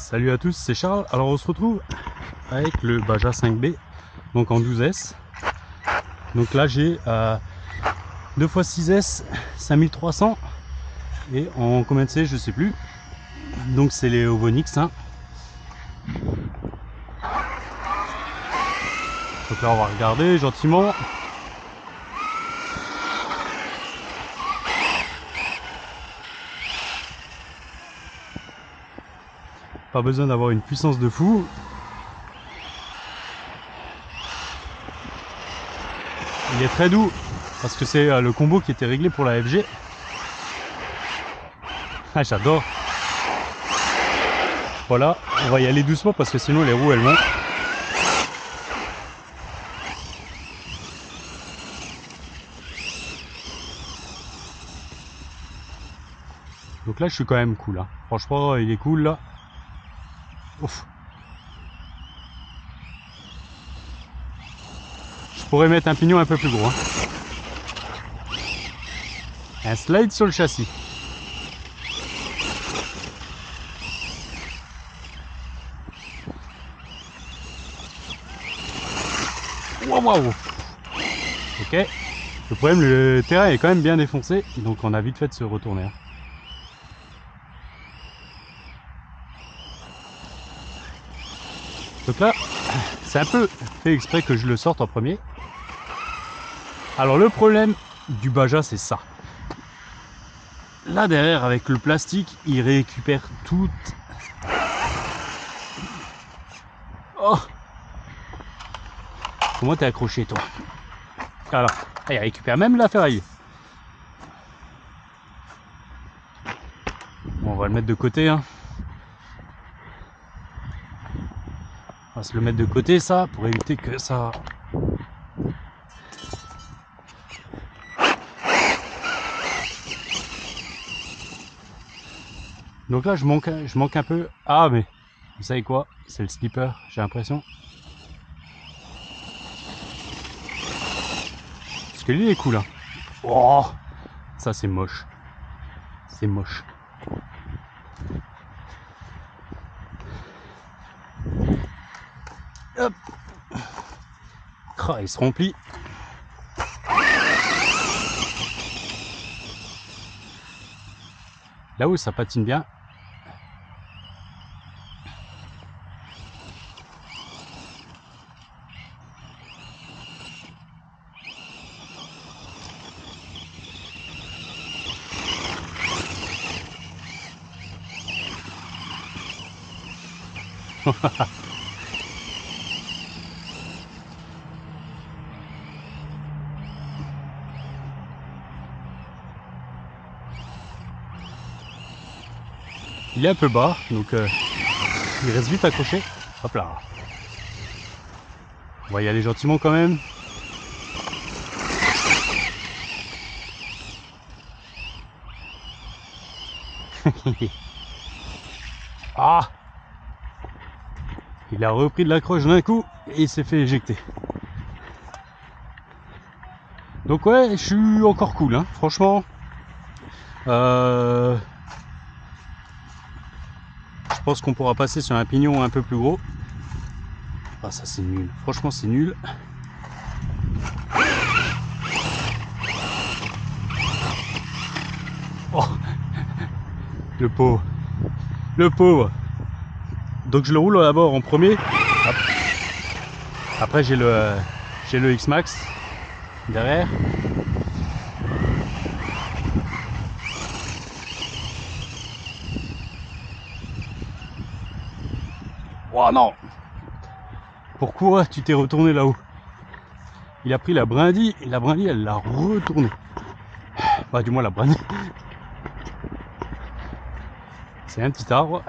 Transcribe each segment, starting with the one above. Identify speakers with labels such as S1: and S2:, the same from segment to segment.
S1: Salut à tous, c'est Charles. Alors on se retrouve avec le Baja 5B, donc en 12S. Donc là j'ai 2x6S 5300 et en combien de C je sais plus. Donc c'est les Ovonix. Hein. Donc là on va regarder gentiment. Pas besoin d'avoir une puissance de fou. Il est très doux parce que c'est le combo qui était réglé pour la FG. Ah, j'adore. Voilà, on va y aller doucement parce que sinon les roues elles vont. Donc là je suis quand même cool. Hein. Franchement il est cool là. Ouf. Je pourrais mettre un pignon un peu plus gros. Hein. Un slide sur le châssis. Waouh. Ok. Le problème, le terrain est quand même bien défoncé, donc on a vite fait de se retourner. Hein. Donc là, c'est un peu fait exprès que je le sorte en premier. Alors le problème du Baja, c'est ça. Là derrière, avec le plastique, il récupère tout. Oh! Comment t'es accroché, toi? Alors, il récupère même la ferraille. Bon, on va le mettre de côté. Hein. On va se le mettre de côté, ça, pour éviter que ça... Donc là, je manque un peu... Ah, mais vous savez quoi? C'est le slipper, j'ai l'impression. Parce que lui, il est cool. Hein. Oh, ça, c'est moche. C'est moche. Hop. Oh, il se remplit. Là où ça patine bien. Il est un peu bas, donc il reste vite accroché. Hop là. On va y aller gentiment quand même. Ah! Il a repris de l'accroche d'un coup et il s'est fait éjecter. Donc ouais, je suis encore cool, hein, franchement. Je pense qu'on pourra passer sur un pignon un peu plus gros. Ah, ça c'est nul, franchement c'est nul. Oh, le pauvre. Le pauvre. Donc je le roule d'abord en premier. Hop. Après j'ai le X-Max derrière. Oh non! Pourquoi tu t'es retourné là-haut? Il a pris la brindille et la brindille elle l'a retourné. Bah du moins la brindille. C'est un petit arbre.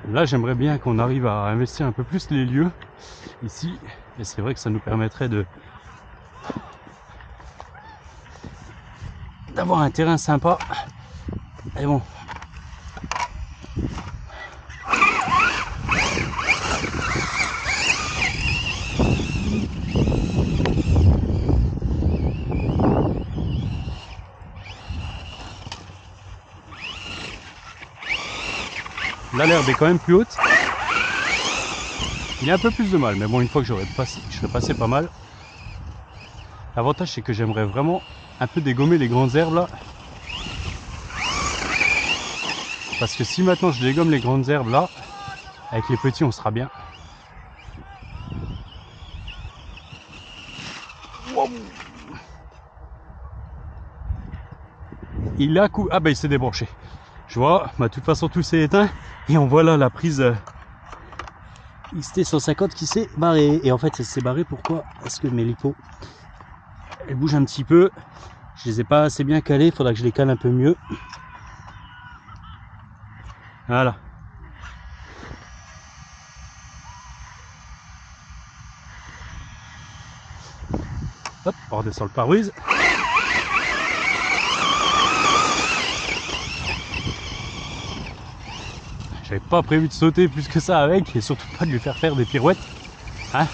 S1: Là j'aimerais bien qu'on arrive à investir un peu plus les lieux ici. Et c'est vrai que ça nous permettrait d'avoir un terrain sympa. Et bon. Là l'herbe est quand même plus haute. Il y a un peu plus de mal, mais bon, une fois que je serais passé pas mal. L'avantage c'est que j'aimerais vraiment un peu dégommer les grandes herbes là. Parce que si maintenant je dégomme les grandes herbes là, avec les petits on sera bien. Wow. Il a coup. Ah bah il s'est débranché. Je vois, bah, de toute façon tout s'est éteint. Et on voit là la prise XT150 qui s'est barrée. Et en fait elle s'est barrée pourquoi? Parce que mes lipos, elles bougent un petit peu. Je les ai pas assez bien calées, il faudra que je les cale un peu mieux. Voilà. Hop, on redescend le pare-brise. J'avais pas prévu de sauter plus que ça avec, et surtout pas de lui faire des pirouettes. Hein,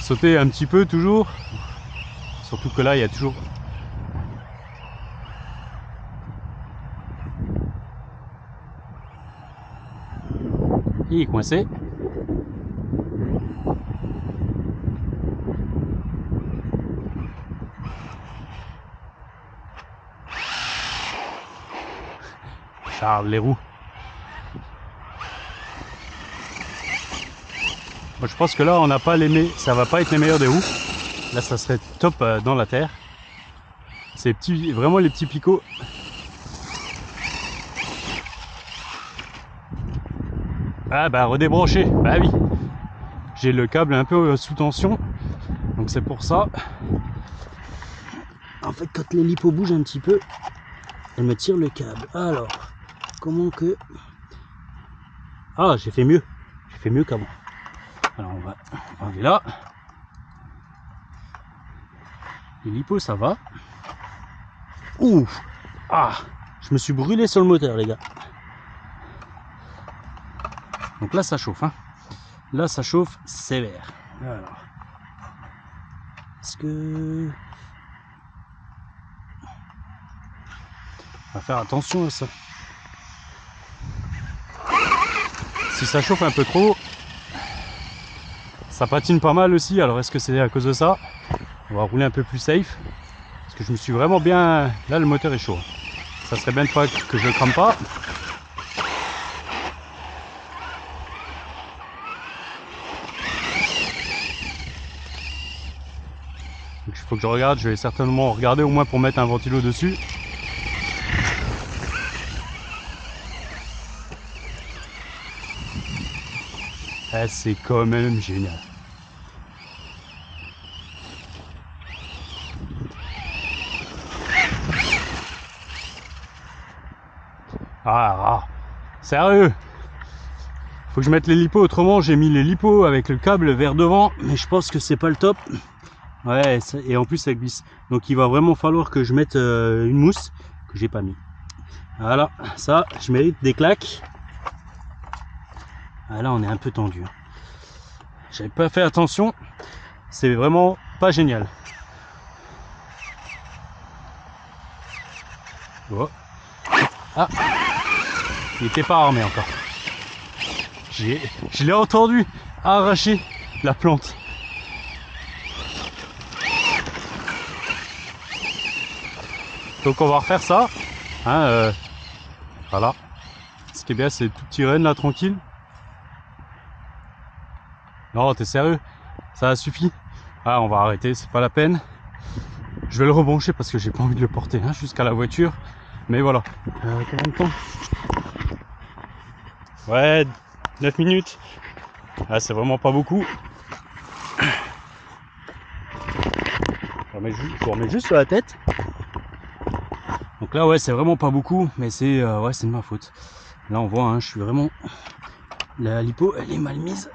S1: sauter un petit peu toujours. Surtout que là, il y a toujours... Il est coincé. Charles les roues. Moi, je pense que là on n'a pas ça va pas être les meilleurs des roues. Là ça serait top dans la terre. C'est vraiment les petits picots. Ah bah redébrancher, bah oui. J'ai le câble un peu sous tension. Donc c'est pour ça. En fait quand les lipos bougent un petit peu, elle me tire le câble. Alors, comment que... Ah, j'ai fait mieux. J'ai fait mieux qu'avant. Alors on va enlever là. Les lipos ça va. Ouh. Ah, je me suis brûlé sur le moteur les gars. Donc là ça chauffe. Hein. Là ça chauffe sévère. Alors. Est-ce que... On va faire attention à ça. Si ça chauffe un peu trop, ça patine pas mal aussi. Alors est-ce que c'est à cause de ça? On va rouler un peu plus safe. Parce que je me suis vraiment bien... Là le moteur est chaud. Ça serait bien de fois que je le crame pas. Donc il faut que je regarde. Je vais certainement regarder au moins pour mettre un ventilo dessus. Ah, c'est quand même génial. Ah, sérieux? Faut que je mette les lipos, autrement j'ai mis les lipos avec le câble vers devant, mais je pense que c'est pas le top. Ouais, et en plus ça glisse. Donc il va vraiment falloir que je mette une mousse que j'ai pas mis. Voilà, ça, je mérite des claques. Ah, là on est un peu tendu. J'avais pas fait attention, c'est vraiment pas génial. Oh. Ah, il était pas armé encore. Je l'ai entendu arracher la plante. Donc on va refaire ça. Hein, voilà. Ce qui est bien, c'est le tout petit run là, tranquille. Non, t'es sérieux? Ça a suffi. Ah, on va arrêter, c'est pas la peine. Je vais le rebrancher parce que j'ai pas envie de le porter hein, jusqu'à la voiture. Mais voilà. Combien de temps? Ouais, 9 minutes. Ah, c'est vraiment pas beaucoup. Je remets juste sur la tête. Donc là, ouais, c'est vraiment pas beaucoup, mais c'est ouais, c'est de ma faute. Là, on voit, hein, je suis vraiment... La lipo, elle est mal mise.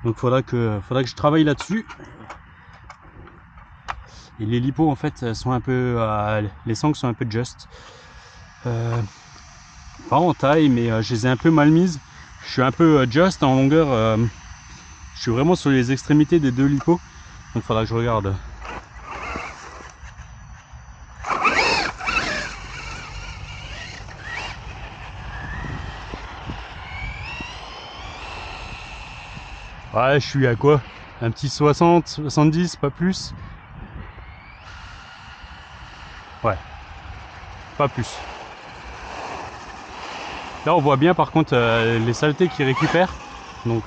S1: Donc faudra que je travaille là-dessus. Et les lipos en fait sont un peu, les sangles sont un peu just. Pas en taille, mais je les ai un peu mal mises. Je suis un peu just en longueur. Je suis vraiment sur les extrémités des deux lipos. Donc faudra que je regarde. Ouais, je suis à quoi? Un petit 60, 70, pas plus. Ouais, pas plus. Là on voit bien par contre les saletés qu'il récupère. Donc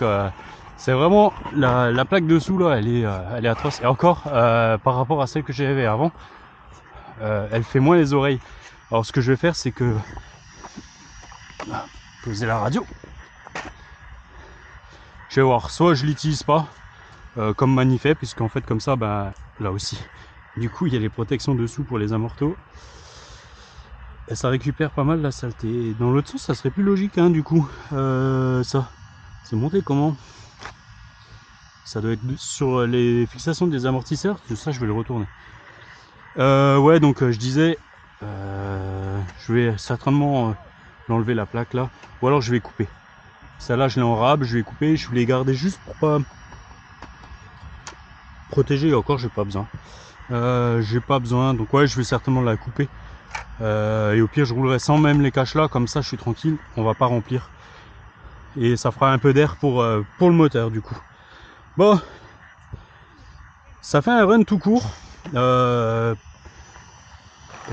S1: c'est vraiment la plaque dessous là, elle est atroce. Et encore par rapport à celle que j'avais avant, elle fait moins les oreilles. Alors ce que je vais faire, c'est que poser la radio. Je vais voir, soit je l'utilise pas comme manifet, puisqu'en fait comme ça, ben là aussi, du coup il y a les protections dessous pour les amortos. Et ça récupère pas mal la saleté. Et dans l'autre sens, ça serait plus logique, hein, du coup. Ça, c'est monté comment? Ça doit être sur les fixations des amortisseurs. Ça, je vais le retourner. Ouais, donc je disais, je vais certainement l'enlever la plaque là, ou alors je vais couper. Celle-là, je l'ai en rab, je vais couper. Je vais les garder juste pour pas protéger. Et encore, j'ai pas besoin. Donc ouais, je vais certainement la couper. Et au pire je roulerai sans même les caches là, comme ça je suis tranquille, on va pas remplir et ça fera un peu d'air pour le moteur du coup. Bon, ça fait un run tout court parce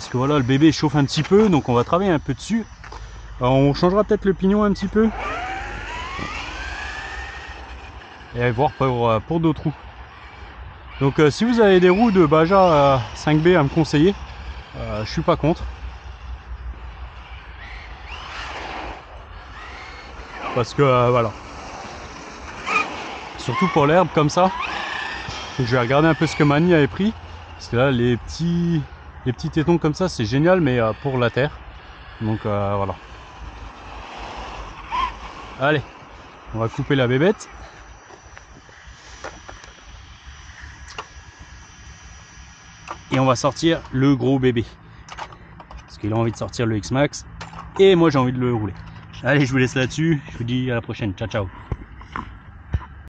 S1: que voilà, le bébé chauffe un petit peu, donc on va travailler un peu dessus. Alors, on changera peut-être le pignon un petit peu et voir pour d'autres roues. Donc si vous avez des roues de Baja 5B à me conseiller, je suis pas contre. Parce que voilà, surtout pour l'herbe comme ça. Donc, je vais regarder un peu ce que Mani avait pris, parce que là les petits tétons comme ça c'est génial, mais pour la terre. Donc voilà. Allez, on va couper la bébête. Et on va sortir le gros bébé, parce qu'il a envie de sortir le X-Max et moi j'ai envie de le rouler. Allez, je vous laisse là-dessus, je vous dis à la prochaine, ciao ciao.